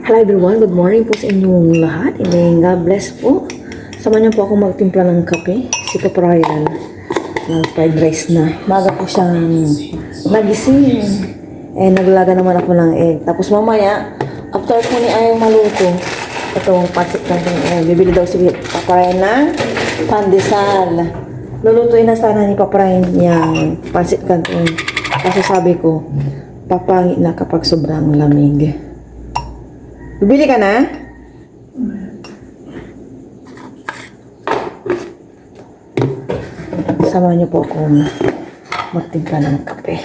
Hello everyone, good morning po sa inyong lahat. And God bless po. Sama niyo po ako magtimpla ng kape. Si Kaprayan ng fried rice na. Maga po siyang nagising. Naglaga naman ako ng egg. Tapos mamaya, after po ni Ayang maluto, itong pancit canton egg. Bibili daw si Kaprayan ng pandesal. Lulutuin na sana ni Kaprayan yung pancit canton. Kasi sabi ko, papangit na kapag sobrang lamig. Bibili ka na? Sama niyo po akong magtimpla ng kape.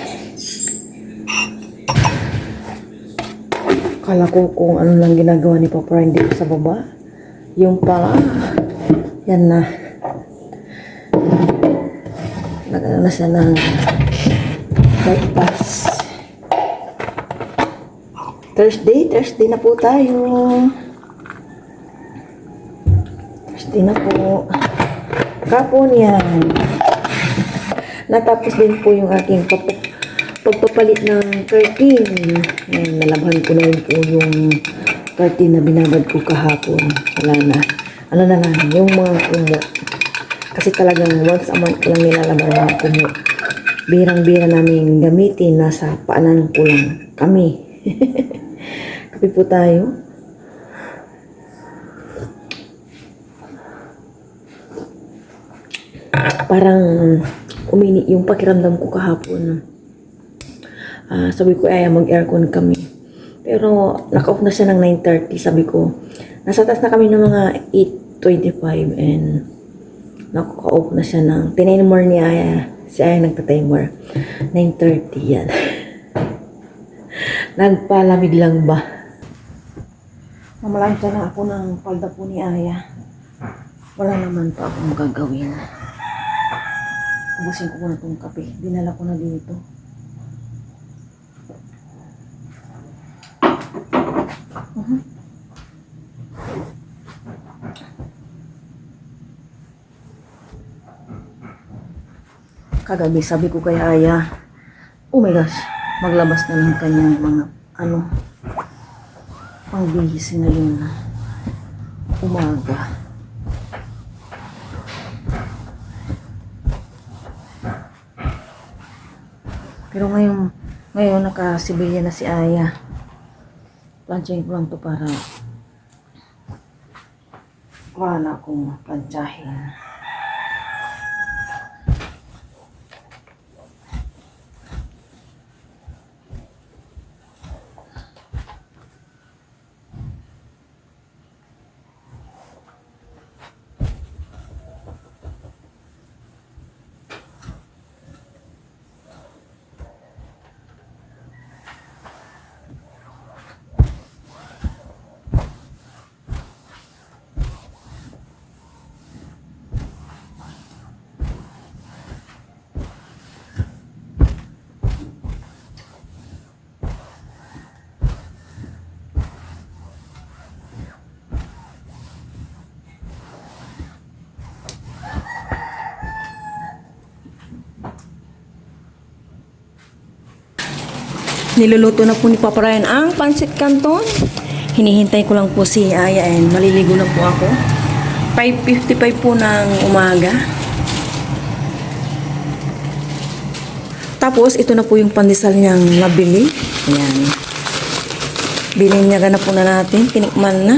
Kala ko kung ano lang ginagawa ni Papa Randy sa baba. Yung pala, yan na. Nagano na siya ng breakfast. Thursday na po tayo. Thursday na po. Kapon yan. Natapos din po yung aking pagpapalit ng curtain. Nalabhan ko na rin po yung curtain na binabad ko kahapon. Wala na. Ano na lang, yung mga kumot. Kasi talagang once a month ko lang nilalaban mga kumot. Birang-bira namin gamitin. Nasa paanan ko lang kami. Kape po tayo. Parang umini yung pakiramdam ko kahapon. Sabi ko ay mag-aircon kami. Pero naka-off na siya ng 9:30. Sabi ko, nasa taas na kami ng mga 8:25 and naka-off na siya ng tinimer ni Aya. Si Aya nagta-timer. 9:30 yan. Nagpalamig lang ba? Mamalansya na ako ng palda po ni Aya. Wala naman pa akong gagawin. Ubusin ko muna itong kape. Dinala ko na dito. Kagabi sabi ko kay Aya, oh my gosh, maglabas na ng kanyang mga pangbihis ngayon umaga. Pero ngayon naka-sibilya na si Aya. Planchahin ko lang to para wala akong planchahin. Niluluto na po ni Papa Ryan ang pancit canton. Hinihintay ko lang po si Aya and maliligo na po ako. 5:55 po ng umaga. Tapos ito na po yung pandesal niyang nabili. Ayan. Bininyagan na po na natin. Tinikman na.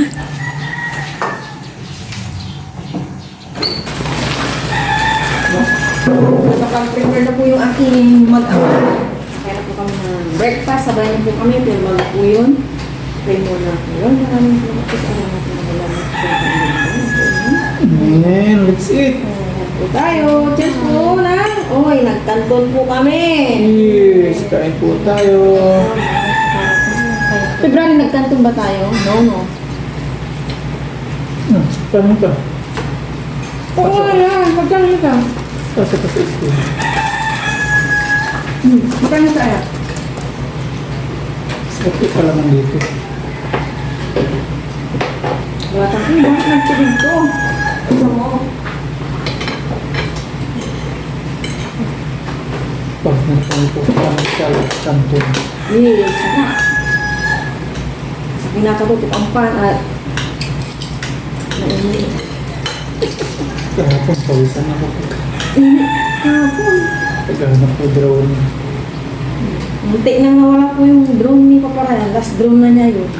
Nakapag-prepare na po yung aking mag-awa. Breakfast, sabayan po kami, pero bago po yun. Pray muna po yun. Maraming po natin na wala na Amen, let's eat. po tayo. Cheers po na. Oy, nagkanton po kami. Yes, kain po tayo. February, nagkanton ba tayo? No. Paano ka? Oo, yan. Pagkain ka. Pasok ka sa school. Magkano tayo? Sakit pa naman dito. Wala tayong bakit nagtubig ko. Ito mo. Pag nagpang po kami sa kanton. Yes, na. Pinakatutok ang pan at nainit. Kahapon, pawisan ako. Init kahapon. Nagkahanap ko drone. Muntik nang nawala po yung drone ni Papa Ryan. Last drone na niya yun.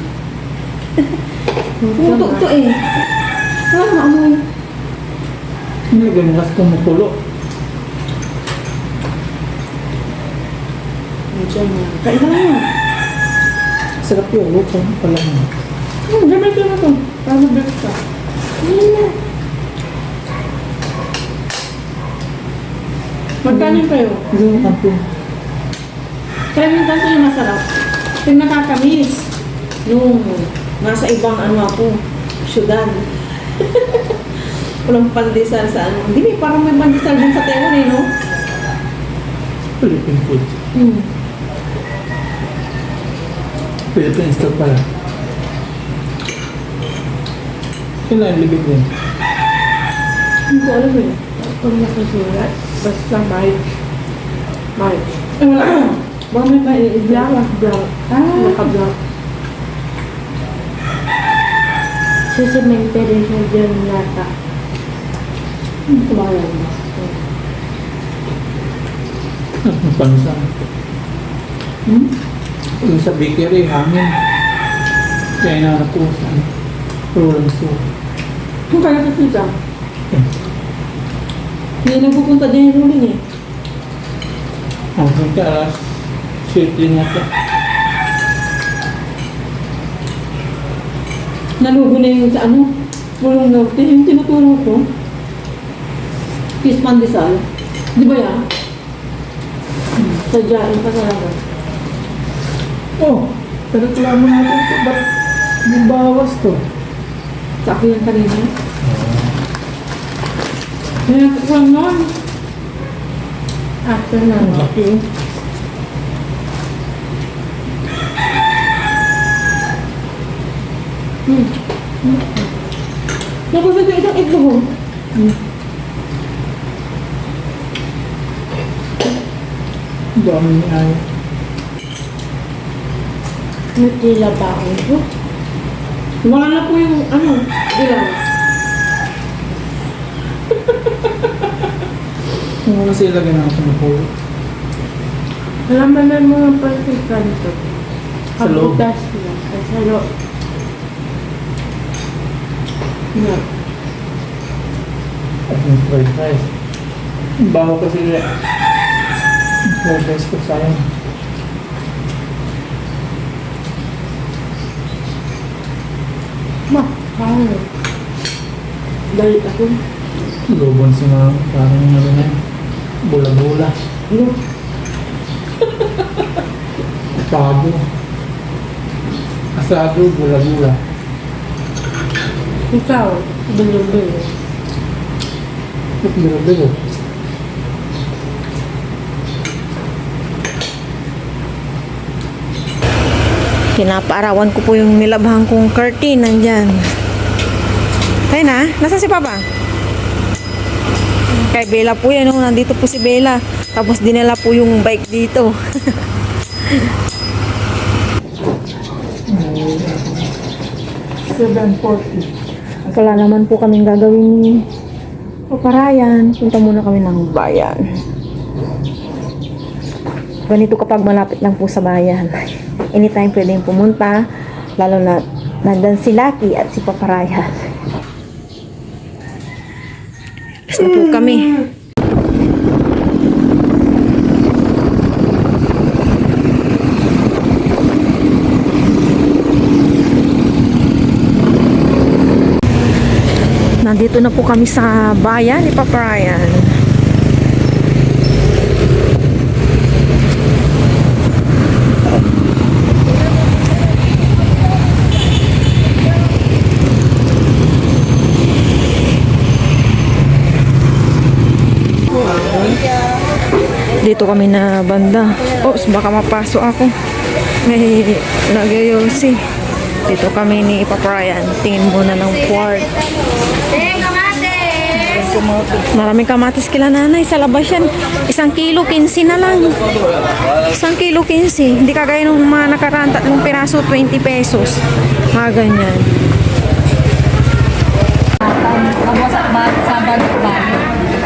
Puto to eh. Wala maamoy. Nilagay mo kasi kumukulo. Diyan na. Kain na lang yan. Sarap yung lutong pala mo. Gamit ko na to. Para mag-break ka. Hindi na. Magkanin kayo? Yung kampung. Kaya minsan ito yung masarap. Yung nakakamiss. Yung nasa ibang ano ako, syudad. Walang pandesal sa ano. Hindi, parang may pandesal din sa Taiwan eh, no? Philippine food. Philippine store pala. Kailan libig din? Hindi ko alam eh. Kung nakasulat, basta March. March. Eh, wala ka. Baka may Black, black. Naka-black. Sa cemetery siya dyan yata. Kumayan mo. Pansa. Yung sa bakery, hangin. Kaya nahanap ko sa rolling store. Kung kaya ka sila. Hindi nagpupunta din yung ruling eh. Ang punta alas 7 yata. Nalugo na yung sa ano, Pulong Norte, yung tinuturo ko. Kiss Pandesal. Di ba yan? Sadyain pa talaga. Oh, reklamo natin ito. Ba't yung bawas to? Sa akin yan kanina. Kaya kukulang nun. After na. Ang laki oh. Nakusag yung isang itlog. Ang dami ni Ay. Nutella ba ako? Wala na po yung ano, ilan. Kung wala sila ilagay na sa mapulo. Alaman na mo ang pagkikan to. Sa loob. Kabutas lang. Sa loob. Yeah. At yung fried rice. Ang baho kasi nila. Yung fried rice ko sayang. Ma, kaya. Dahil ako. Lobon si mama. Parang ano na yun. Bula-bula. Ano? Pabo. Asado, bula-bula. Ikaw, bilo-bilo. Ba't bilo-bilo? Pinapaarawan ko po yung nilabhang kong curtain nandyan. Ayun na, nasa si Papa? Kay Bella po yan, oh. Nandito po si Bella. Tapos dinala po yung bike dito. 740. Wala naman po kaming gagawin ni Papa Ryan. Punta muna kami ng bayan. Ganito kapag malapit lang po sa bayan. Anytime pwedeng pumunta. Lalo na nandan si Lucky at si Papa Ryan. Alas na po kami. Nandito na po kami sa bayan ni Papa Ryan. Dito kami na banda. Oops, baka mapasok ako. May nagyayosi. Dito kami ni Papa Ryan. Tingin muna ng port. Maraming kamatis kila nanay sa labas yan. 1 kilo 15 na lang. 1 kilo 15. Hindi kagaya nung mga nakaraan 3 piraso 20 pesos. Mga ganyan.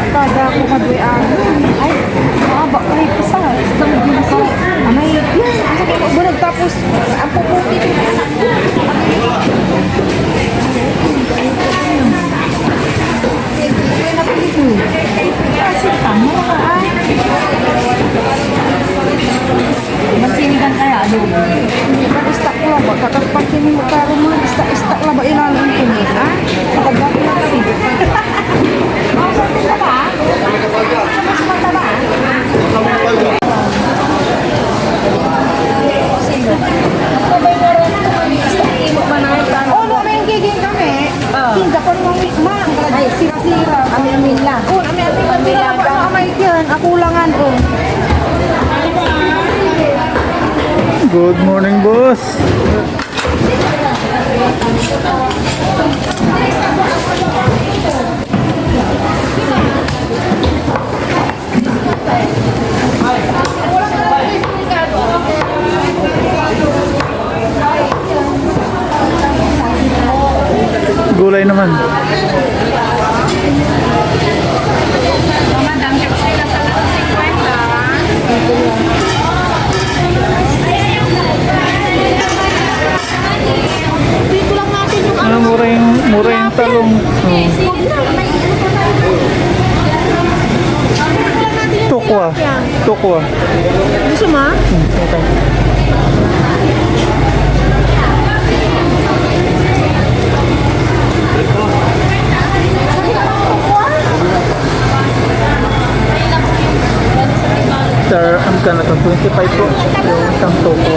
Taga ko kadoy ay mabak na ito sa isang ginasa. Anay yan. Asa ko bulag tapos ang puputi. Kasi tamo ka ay. Masinigan kaya doon. Pag-istak ko lang ba? Kakapagpagkinin mo karo mo. Istak lang ba ilalim ko niya? Ha? Kapag ko lang kasi. Oh, sortin na ba? Mas mata ba? Oh, no, may giging kami. Hinga ko nung wikmang. Ay, sira-sira. Amin-amin lang. Oh, amin-amin lang. Ako ang amay yan. Akulangan ko. Good morning, boss. Gulay naman. Mura yung talong. Tukwa. Tukwa. Gusto mo? Okay. Sir, ang ka na to? 25 po. Yung isang toko.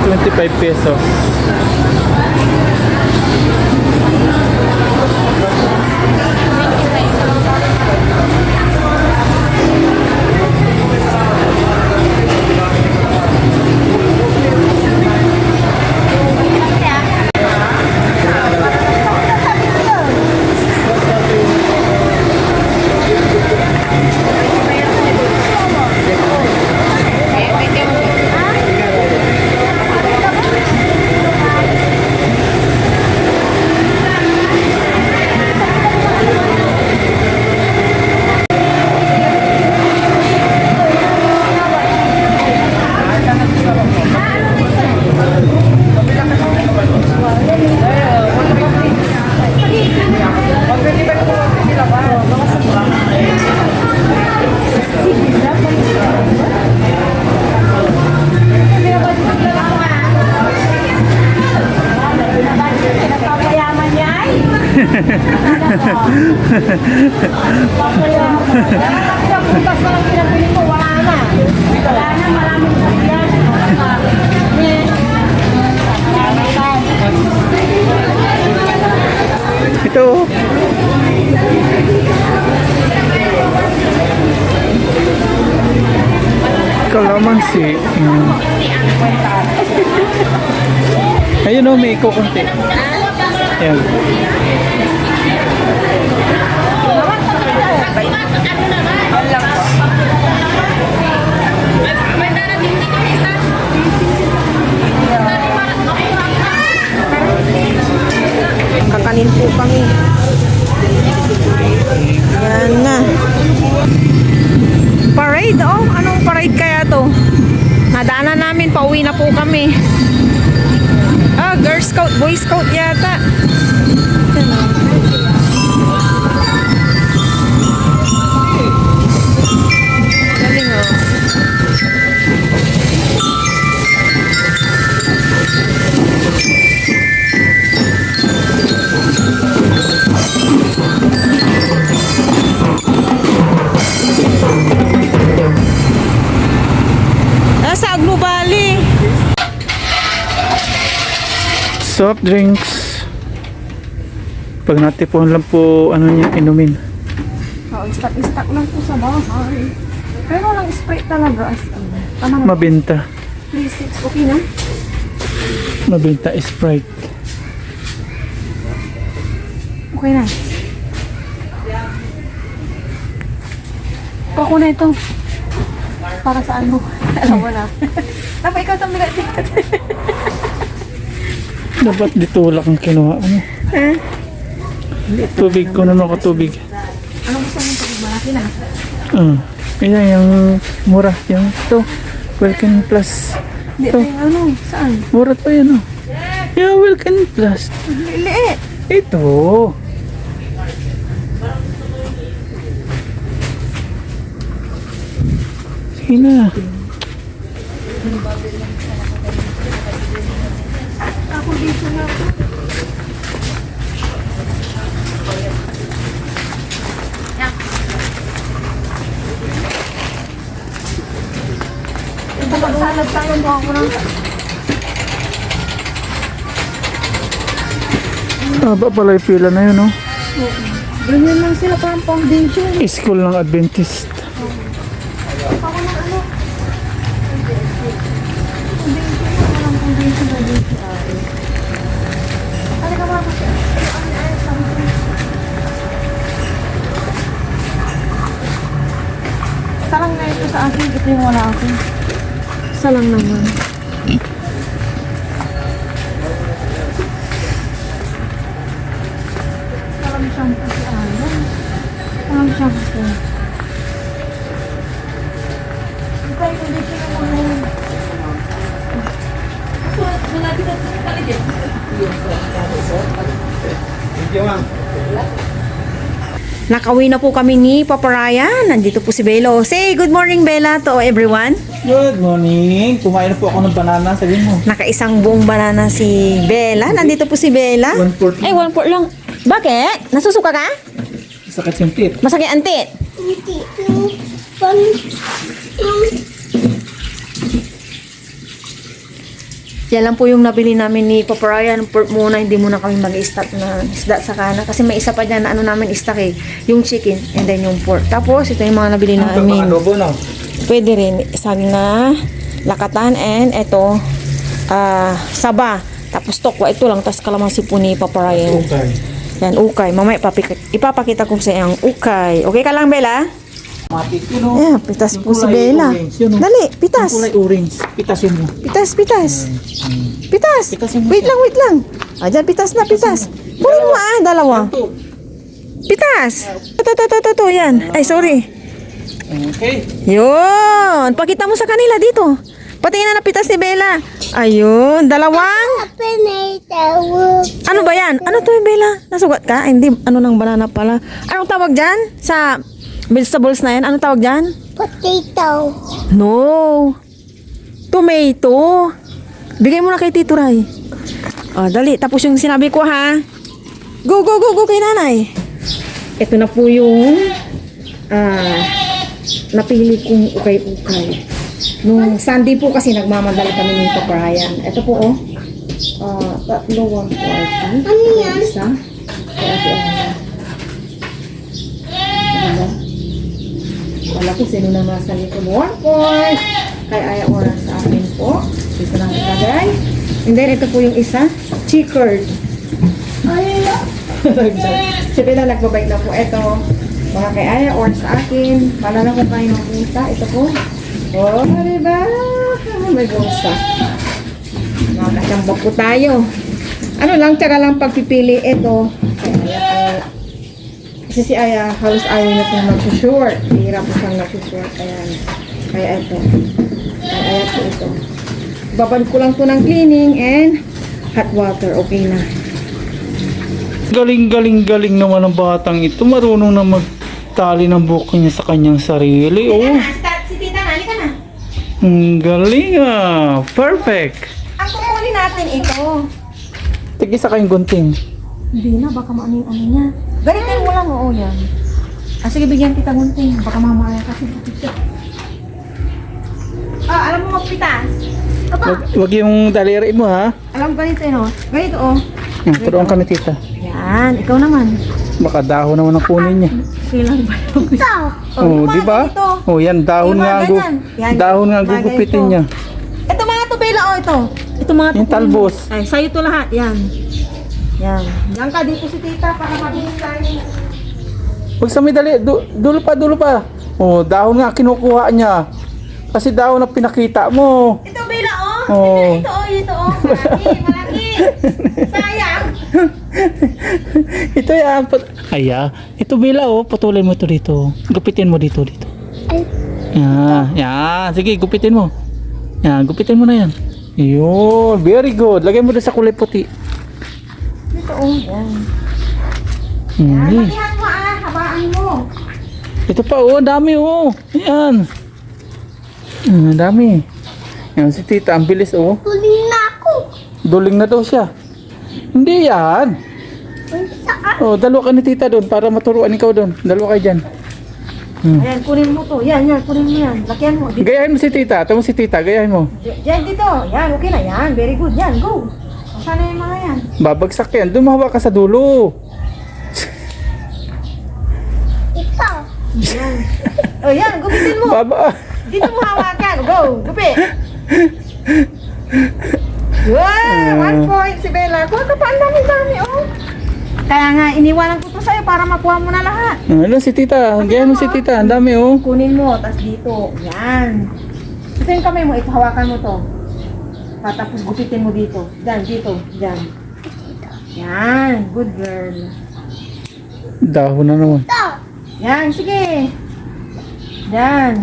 25 pesos. Ito. Kalamansi. Ayun o, may kukunti. Ayan. Kakanin po kami. Yan na. Parade, oh. Anong parade kaya to? Nadaanan namin, pauwi na po kami. Ah, Girl Scout, Boy Scout yata. Yan, oh. Galing, oh. Nasa Agno Valley. Soft drinks. Pag natipon lang po, ano niya, inumin. Oh, istak lang po sa bahay. Pero walang spray talaga. Tama na. Mabenta. 3-6, okay na? Mabenta Sprite. Okay na. Ako na ito. Para sa ano? Alam mo na. Tapos ikaw sa mga tikat. Dapat dito wala kang kinuha. Ano? Tubig ko na ako tubig. Ano gusto mo ito? Malaki na. Ayan yung mura. Yung ito. Welcome Plus. Hindi Ito. ito yung ano. Saan? Mura pa yan. Oh. Yeah, Welcome Plus. Liit. Ito. Sige na. Ako dito na. Ito magsalad tayo mo ako ng... Haba pala yung pila na yun, no? Ganyan lang sila parang foundation. School ng Adventist. Ako ng ano? Foundation na dito. Halika ba ako? Salang na ito sa akin. Ito yung wala akin. Salang naman. Salang shampoo si Alan. Salang shampoo. Ito yung condition ng mga yun. Nakauwi na po kami ni Papa Ryan. Nandito po si Belo. Say good morning, Bella, to everyone. Good morning. Kumain na po ako ng banana. Sabihin mo. Nakaisang buong banana si Bella. Nandito po si Bella. 1/4. Ay, 1/4 lang. Bakit? Nasusuka ka? Sakit yung tip. Masakit ang tit. Yan lang po yung nabili namin ni Papa Ryan. Pork muna, hindi muna kami mag-stock na isda sa kana. Kasi may isa pa dyan na ano namin stock eh. Yung chicken and then yung pork. Tapos, ito yung mga nabili namin. Adobo, no? Pwede rin. Isang na lakatan and ito, saba. Tapos tokwa. Ito lang. Tapos kalamansi po ni Papa Ryan. Okay. Yan, ukay. Mamaya ipapakita ko sa iyang ukay. Okay ka lang, Bella? Matik yun, no? Ayan, pitas Yung po si kulay Bella. orange, yun, no? Dali, pitas. Yung kulay orange. Pitasin mo. Pitas, pitas. Pitas. Pitasin mo Wait siya. lang, wait lang. Ayan, pitas na, pitas. Kunin mo dalawa. Ito. Pitas. Ito, yan. Ay, sorry. Okay. Yun. Pakita mo sa kanila dito. Patingin na pitas ni Bella. Ayun, dalawang. Ano ba yan? Ano to yung Bella? Nasugat ka? Ay, hindi, ano ng banana pala. Anong tawag dyan? Sa vegetables na yan, anong tawag dyan? Potato. No. Tomato. Bigay mo na kay Tito Ray. Oh, dali. Tapos yung sinabi ko, ha? Go, go, go, go kay nanay. Ito na po yung napili kong ukay-ukay. Nung Sunday po kasi nagmamadali kami ng Papa Ryan. Ito po, oh. Tatlo, 140. Ano yan? Isa. Kaya ate Ana. Diba? Wala ko sino na nasa likod. 1/4. Kaya ayaw oras sa akin po. Dito lang ilagay. And then ito po yung isa. Chickered. Si Bella nagbabay na po. Ito. Mga kay Aya or sa akin. Pala na kung kayo makita. Ito po. Oh, diba? May bulsa. Nakakambak po tayo. Ano lang, tsaga lang pagpipili. Ito. Kay Aya po. Kasi si Aya, halos ayaw niya pong mag-short. Hirap po siyang mag-short. Kaya ito. Kaya Aya po ito. Babad ko lang po ng cleaning and hot water. Okay na. Galing naman ang batang ito. Marunong na magtali ng buhok niya sa kanyang sarili. Oh, Si Tita, halika na. ang galing ah. Perfect. Ang kukunin natin ito. Tigisa kayong gunting. Hindi na, baka maano yung ano niya. Ganitin mo lang, oo yan. Sige, bigyan kita gunting. Baka mamaya kasi bukit siya. Alam mo magpitas? Aba, Wag yung daliri mo ha. alam mo ganito yun, oh. Ganito, oh. Turuan ka ni tita. Yan, ikaw naman. Baka dahon naman ang kunin niya. Kailan ba yung gusto? Oh, di ba? Ganito. Oh, yan dahon Diba, nga ganyan. Yan, dahon nga bagay gugupitin ito. niya. Ito mga tubela, oh, ito. Ito mga Yung talbos. Ay, sa'yo ito lahat. Yan. Yan. Yan ka dito si tita para mabilis tayo. Huwag sa may dali. Dulo pa. Oh, dahon nga kinukuha niya. Kasi dahon na pinakita mo. Ito, Bella, oh. Oh. Ito, oh. Malaki. Sayang. Ito yan. Ito Bella, oh. Putulin mo ito dito. Gupitin mo dito. Yan. Sige, gupitin mo. Yan, gupitin mo na yan. Yun. Very good. Lagay mo doon sa kulay puti. Ito, oh. Yan. Hmm. Matihan mo, habaan mo. Ito pa, oh. Dami, oh. Yan. Ang dami. Yan, si tita. Ang bilis, oh. Tuloy na ako. Duling na daw siya. Hindi yan. Saan? Oh, dalawa ka ni tita doon para maturuan ikaw doon. Dalawa kayo dyan. Ayan, kunin mo to. Yan, kunin mo yan. Lakihan mo. Dito. Gayahin mo si tita. Tama si tita. Gayahin mo. Yan, dito. Yan, okay na yan. Very good. Yan, go. Sana yung mga yan. Babagsak yan. Dumawa ka sa dulo. Ito. Yan. O yan, gupitin mo. Dito mo hawakan. Go, gupi. Wow, 1 point si Bella. Kuha ka pa, ang dami, oh. Kaya nga, iniwanan ko to sa'yo para makuha mo na lahat. Ano si tita? Gayahin mo si tita. Ang dami, oh. Kunin mo, tas dito. Yan. Ito yung kamay mo, ito, hawakan mo to. Tapos gupitin mo dito. Diyan, dito. Diyan. Yan, good girl. Dahon na naman. Ito. Yan, sige. Yan.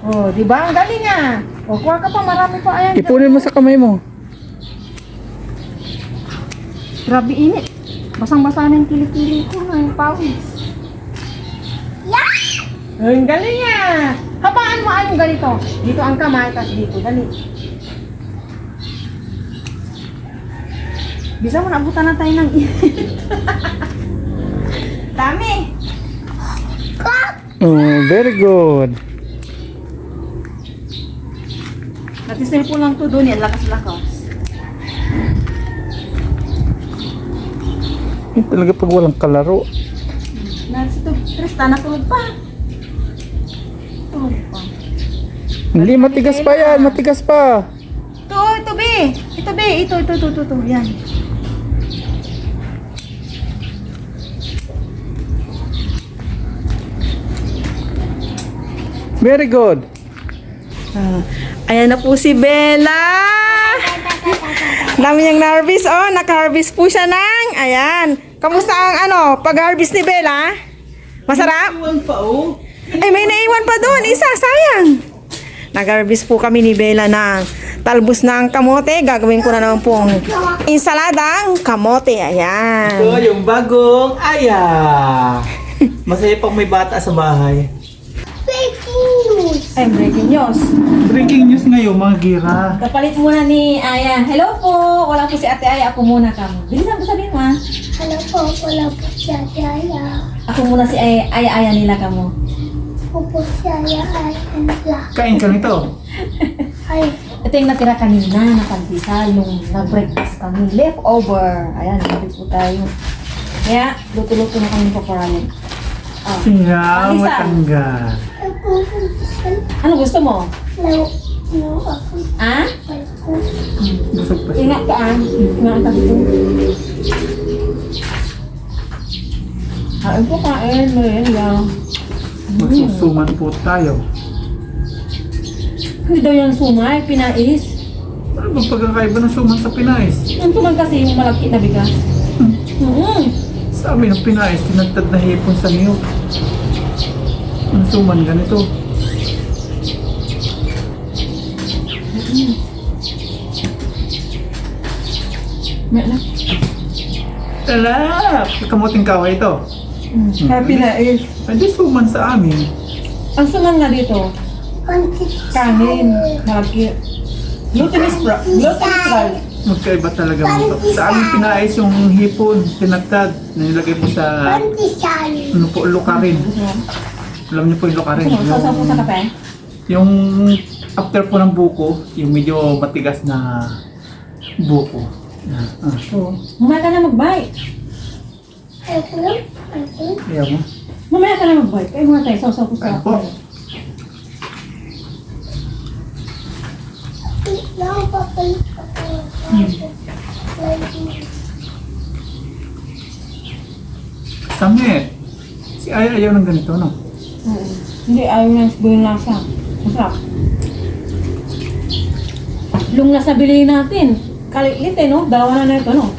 Oh, di ba? Ang galing ah. O, kuha ka pa, marami pa. Ayan. Ipunin mo sa kamay mo. Grabe init. Basang-basa na yung kilikili ko na yung pawis. Ang galing ah. Habaan mo anong ganito. Dito ang kamay, tapos dito. Dali. Bisa mo, naabutan na tayo ng init. Dami. Oh, very good. Natisay po lang to doon. Yan, lakas-lakas. Talaga pag walang kalaro. Ito, Tristan, natulog pa. Tulog pa. Hindi, matigas pa yan. Matigas pa. Ito, B. Ito, B. Ito. Yan. Very good. Ayan na po si Bella. Dami niyang na-harvest. Oh, naka-harvest po siya ng. Ayan. Kamusta ang pag-harvest ni Bella? Masarap? Iwan pa, oh. Ay, may naiwan pa doon. Isa, sayang. Nag-harvest po kami ni Bella ng talbos ng kamote. Gagawin ko na naman pong insaladang kamote. Ayan. Ito yung bagong aya. Masaya pang may bata sa bahay. Breaking news. Ay, breaking news. Breaking news ngayon, mga gira. Kapalit muna ni Aya. Hello po. Wala po si Ate Aya. Ako muna kamo. Bilisan ko sabihin mo ha. Alam ko, wala po siya daya. Ako muna si Aya nila kamo. Opo siya ay nila. Kain ka nito. Ay, Ito yung natira kanina na pandesal nung nag-breakfast kami. Leftover. Ayan, nabit po tayo. Kaya, luto-luto na kami po paralin. Oh. Yeah, Pandesal. matanggal. ako kung Ano gusto mo? no, ako Ah? ako. Busog pa siya. Ingat ka ah. Ingat ka dito. Kain po kain. Ayan lang. Magsusuman po tayo. Hindi daw yung sumay, pinais. Ano bang pagkakaiba ng suman sa Pinais? Ang suman kasi yung malaki na bigas. Sa amin ang Pinais, tinagtad na hipon sa niyog. Ang suman ganito. Meron na. Talap! Kamuting kaway ito. Kaya pinais. Hindi suman sa amin. Ang suman nga dito, kanin, malaki. Glutinous rice. Magkaiba talaga mo. Sa amin Pinais yung hipon, tinagtad. Na nilagay mo sa Pandesal. ano po, lukarin. Alam niyo po yung lukarin. Sausaw po sa kape. Yung after po ng buko, yung medyo matigas na buko. So, mamaya ka na mag-bite. Ako. Kaya mo. Mamaya ka na mag-bite. Kaya muna tayo, sausaw po sa Kain po. kape. Nakapapalik ako. Samit. Si Ay ayaw ng ganito, no? Hindi, ayaw na yung lasa. Masarap. Yung nasa bilhin natin, kaliit eh, no? Dalawa na ito, no?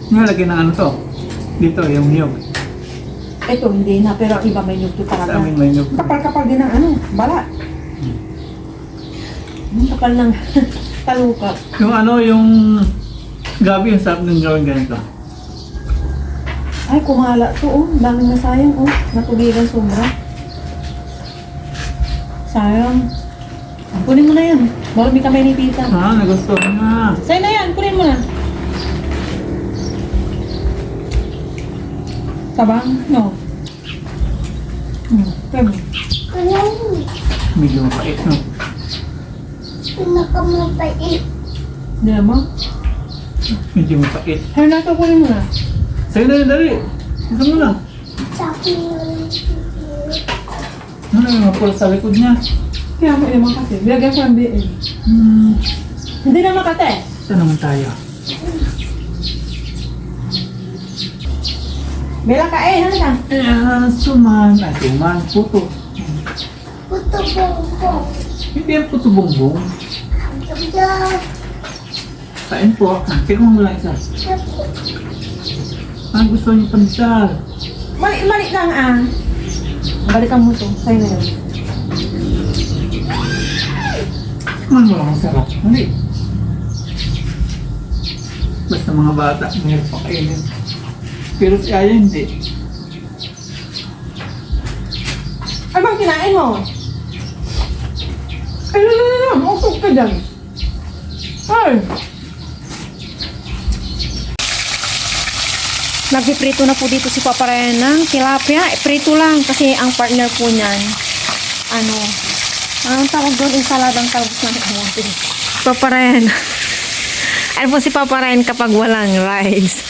Nalagyan ng ano to? Dito, yung niyog. Ito, hindi na, pero ang iba may nyug to Sa talaga. amin may niyog. Kapal-kapal din ng ano, balat. Ang kapal ng talukat. Yung ano, yung gabi, yung sarap ng gawin ganito. Ay, kumala to, oh. Daming nasayang, oh. Natubigan sobra. Sayang. Kunin mo na yan. Marami kamay ni tita. Ah, nagustuhan na. Sa'yo na yan, kunin mo na. Tabang? No. Kaya mo. Medyo mapait, no? Pinakamabait. Hindi mo? Medyo mapait. Ay, nato, kunin mo na. Sa'yo na yun, dali. Isa mo na. Sabi mo Ano yung mga pula sa likod niya? Kaya mo naman kasi. Bilagyan ko ng BL. Hindi na makate. Ito naman tayo. Bela ka eh, ano ka? Suman. Suman. Puto. puto bongbong. Hindi yan puto bongbong. Ganda. Kain po. Tingnan mo lang isa. Ang gusto niyo pandesal. Mali lang ah. Balikan mo to. Sa'yo na yun. Man mo lang ang sarap. Hindi. Basta mga bata, mayroon pa kainin. Pero si Aya hindi. Ay, bang kinain mo? Ay, no. Mausog ka dyan. Ay. Nagpiprito na po dito si Papa Ryan ng tilapia. Prito lang kasi ang partner po niyan, anong tawag doon? Insaladang talbos ng kamote. Papa Ryan. Ano po si Papa Ryan kapag walang rice?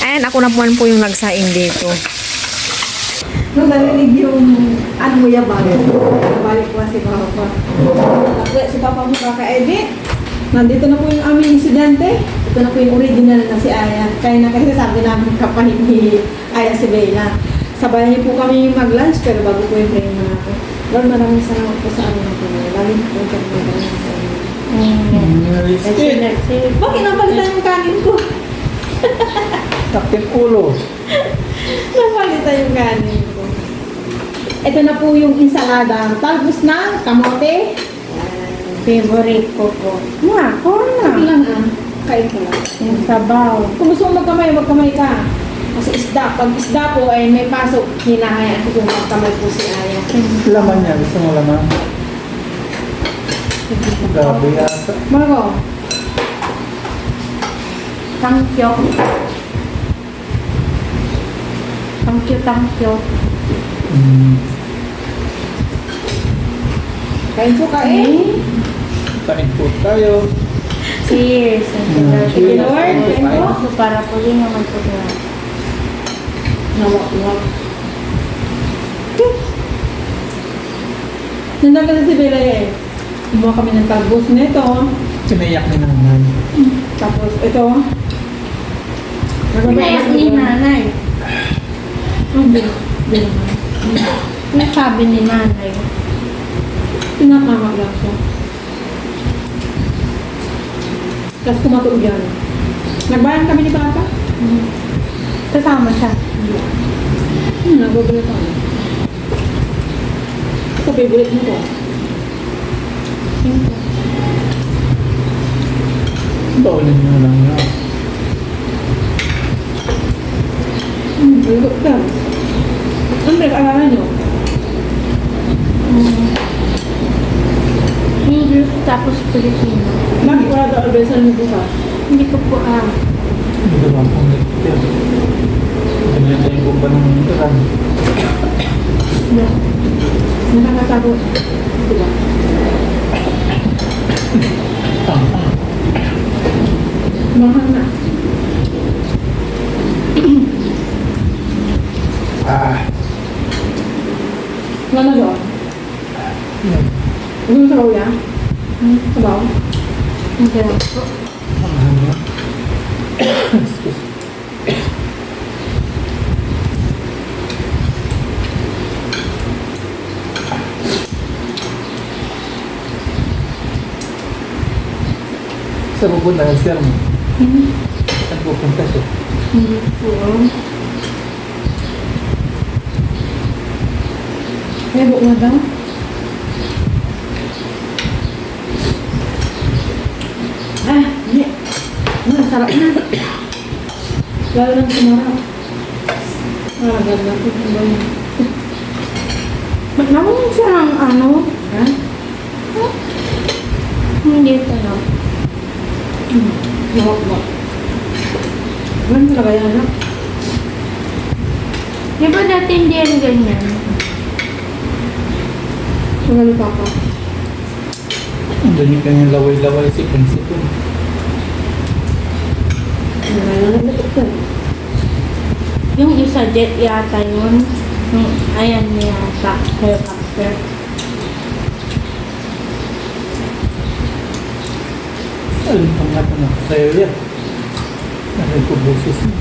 And ako na po yung nagsaing dito. Nung narinig yung mo yan balik ko si Papa. Si Papa mo kaka-edit. Nandito na po yung aming estudyante. Ito na po yung original na si Aya. Kaya na kasi sabi namin kapatid ni Aya si Bella. Sabayan niyo po kami mag-lunch pero bago po yung prayer na natin. Lord, maraming salamat po sa amin na po. Lagi po kami magaling sa inyo. Bakit napalitan yung kanin ko? Sakit ulo. Napalitan yung kanin ko. Ito na po yung ensalada. Talbos ng kamote. Favorite ko po. Nga, sige lang ah. Kain ko lang. Yung sabaw. Kung gusto mo magkamay ka. Kasi isda. Pag isda po ay may pasok, hinahayaan ko kung magkamay po si Aya. Laman niya. Gusto mo laman? Grabe yata. Margo. Tangkyo. Tangkyo. Kain po kain. Kain po tayo. Cheers. Cheers. Lord, kain po. So, para po din naman po na. Nawak-wak. Nandang ka na si Bella eh. Kumuha kami ng talbos nito. Sinayak ni naman. Tapos ito. Pinayak ni nanay. Hindi. Hindi naman. Ano sabi ni nanay? Tinatama lang siya. Tapos kumatuog yan. Nagbayan kami ni Papa. Kasama siya. Nagugulat ako. Ito, favorite mo ko. Bawalin mo lang yan. Malugod ka. Ano nag-alala nyo? English tapos Pilipino. Bakit wala daw albesan mo bukas? Hindi ko po Hindi ko lang kung nagtitir. Ganyan na yung gumba ng turan. Nakakatago. Diba? Tama. Mahal na. Wala na doon? Yan. Ano sa kauya? Sabaw? Hindi lang po. Sa pupunta ng sir mo? Saan pupunta siya? Hindi po. Nebo nga daw. Ah, hindi. Sarap na. Lalo lang sumarap. Ganda po ba yun? Ba't naman siya ng ano? Ha? Hindi talaga. Mahok ba? Ganun talaga yan, anak. Di ba dati hindi yan ganyan? Magali pa ako. Ang dami kanyang laway-laway si Prinsipin. Nangailangan na ito. Yung isa jet yata yun. Yung ayan niya yata. Helicopter. Alam pa nga ito na. Sa'yo yan. Narinig ko boses mo.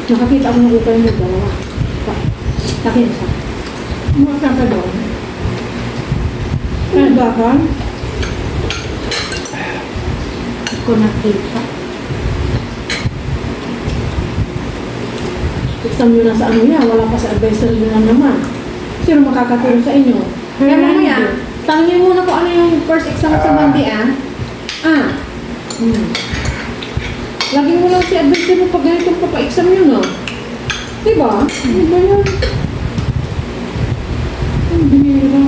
Nakakita ako ng ukay mo, dalawa. Takin isa. Mga ka doon. Ano ba ka? Hindi ko nakita. Exam nyo na sa ano yan, wala pa sa advisory nyo lang naman. Sino makakatulong sa inyo? Kaya mamaya, tanongin muna kung ano yung first exam sa Monday, ah. Lagi mo lang si advisor mo pag ganitong papa-exam nyo, no? Diba? Ano ba yan? Ang binira.